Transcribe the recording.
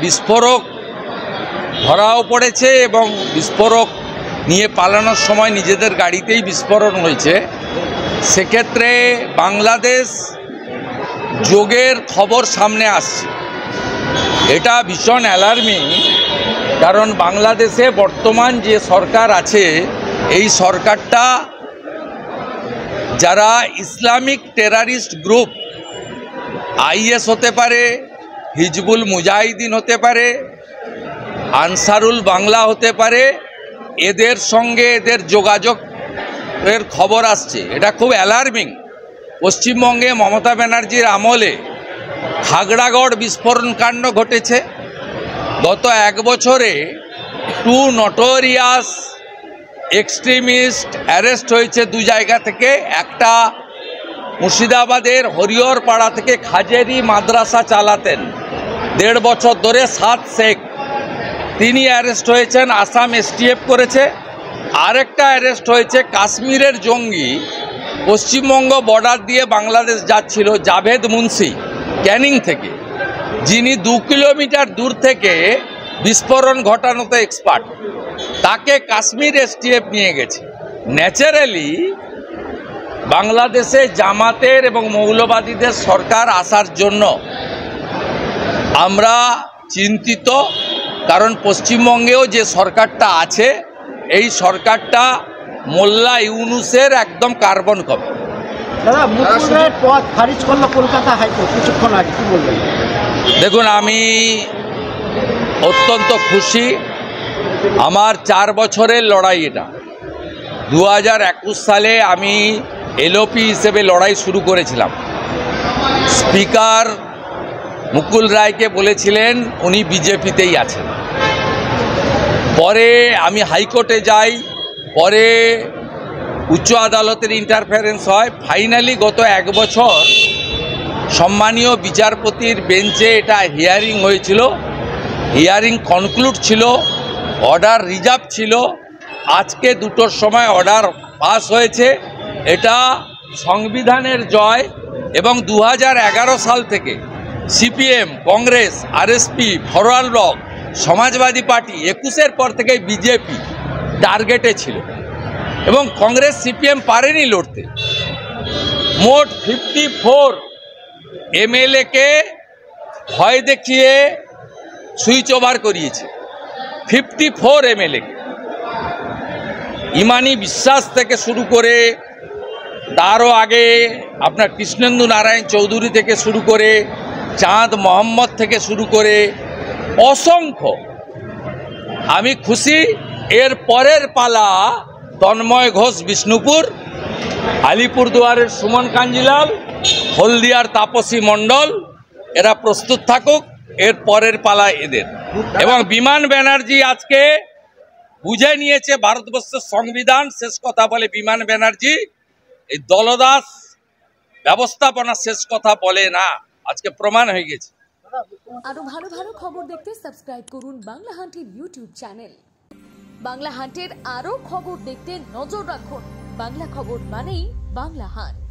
বিস্ফোরক ধরাও পড়েছে এবং বিস্ফোরক নিয়ে পালানোর সময় নিজেদের গাড়িতেই বিস্ফোরণ হয়েছে। সেক্ষেত্রে বাংলাদেশ যোগের খবর সামনে আসছে, এটা ভীষণ অ্যালার্মিং। কারণ বাংলাদেশে বর্তমান যে সরকার আছে এই সরকারটা যারা ইসলামিক টেরারিস্ট গ্রুপ আইএস হতে পারে, হিজবুল মুজাহিদিন হতে পারে, আনসারুল বাংলা হতে পারে, এদের সঙ্গে এদের যোগাযোগের খবর আসছে। এটা খুব অ্যালার্মিং। পশ্চিমবঙ্গে মমতা ব্যানার্জির আমলে খাগড়াগড় বিস্ফোরণ কাণ্ড ঘটেছে। গত এক বছরে 2 নটোরিয়াস এক্সট্রিমিস্ট অ্যারেস্ট হয়েছে 2 জায়গা থেকে। একটা মুর্শিদাবাদের হরিহরপাড়া থেকে খাজেরি মাদ্রাসা চালাতেন 1.5 বছর ধরে, 7 শেখ, তিনি অ্যারেস্ট হয়েছেন, আসাম এসটিএফ করেছে। আরেকটা অ্যারেস্ট হয়েছে কাশ্মীরের জঙ্গি, পশ্চিমবঙ্গ বর্ডার দিয়ে বাংলাদেশ যাচ্ছিল, জাভেদ মুন্সি ক্যানিং থেকে, যিনি 2 কিলোমিটার দূর থেকে বিস্ফোরণ ঘটানোতে এক্সপার্ট। তাকে কাশ্মীর এসটিএফ নিয়ে গেছে। ন্যাচারালি বাংলাদেশে জামাতের এবং মৌলবাদীদের সরকার আসার জন্য আমরা চিন্তিত। কারণ পশ্চিমবঙ্গেও যে সরকারটা আছে এই সরকারটা মোল্লা ইউনুসের একদম কার্বন কপি। দাদা, মুকুলের পদ খারিজ করলো কলকাতা হাইকোর্ট কিছুক্ষণ আগে, কি বলবেন? দেখুন, আমি অত্যন্ত খুশি। আমার 4 বছরের লড়াই এটা। 2021 সালে আমি এলওপি হিসেবে লড়াই শুরু করেছিলাম। স্পিকার মুকুল রায়কে বলেছিলেন উনি বিজেপিতেই আছেন। পরে আমি হাইকোর্টে যাই, পরে উচ্চ আদালতের ইন্টারফারেন্স হয়। ফাইনালি গত 1 বছর সম্মানীয় বিচারপতির বেঞ্চে এটা হিয়ারিং হয়েছিল। হিয়ারিং কনক্লুড ছিল, অর্ডার রিজার্ভ ছিল। আজকে 2টোর সময় অর্ডার পাস হয়েছে। এটা সংবিধানের জয়। এবং 2011 সাল থেকে CPM, Congress, RSP, Forward Bloc, Samajwadi party, 21-এর পর থেকে বিজেপি টার্গেটে ছিল এবং কংগ্রেস সিপিএম পারেনি লড়তে। মোট 54 এমএলএকে ভয় দেখিয়ে সুইচ ওভার করিয়েছে। 54 এমএলএকে, ইমানি বিশ্বাস থেকে শুরু করে, তারও আগে আপনার কৃষ্ণেন্দু নারায়ণ চৌধুরী থেকে শুরু করে, চাঁদ মোহাম্মদ থেকে শুরু করে অসংখ্য। আমি খুশি। এর পরের পালা তন্ময় ঘোষ বিষ্ণুপুর, আলিপুরদুয়ারের সুমন কাঞ্জিলাল, হলদিয়ার তাপসী মণ্ডল, এরা প্রস্তুত থাকুক। এর পরের পালা এদের। এবং বিমান ব্যানার্জি আজকে বুঝে নিয়েছে ভারতবর্ষের সংবিধান শেষ কথা বলে। বিমান ব্যানার্জি এই দলদাস ব্যবস্থাপনা শেষ কথা বলে না, আজকে প্রমাণ হয়ে গেছে। আরো ভালো ভালো খবর দেখতে সাবস্ক্রাইব করুন বাংলা হান্টের ইউটিউব চ্যানেল। বাংলা হান্টের আরো খবর দেখতে নজর রাখুন। বাংলা খবর মানেই বাংলা হান্ট।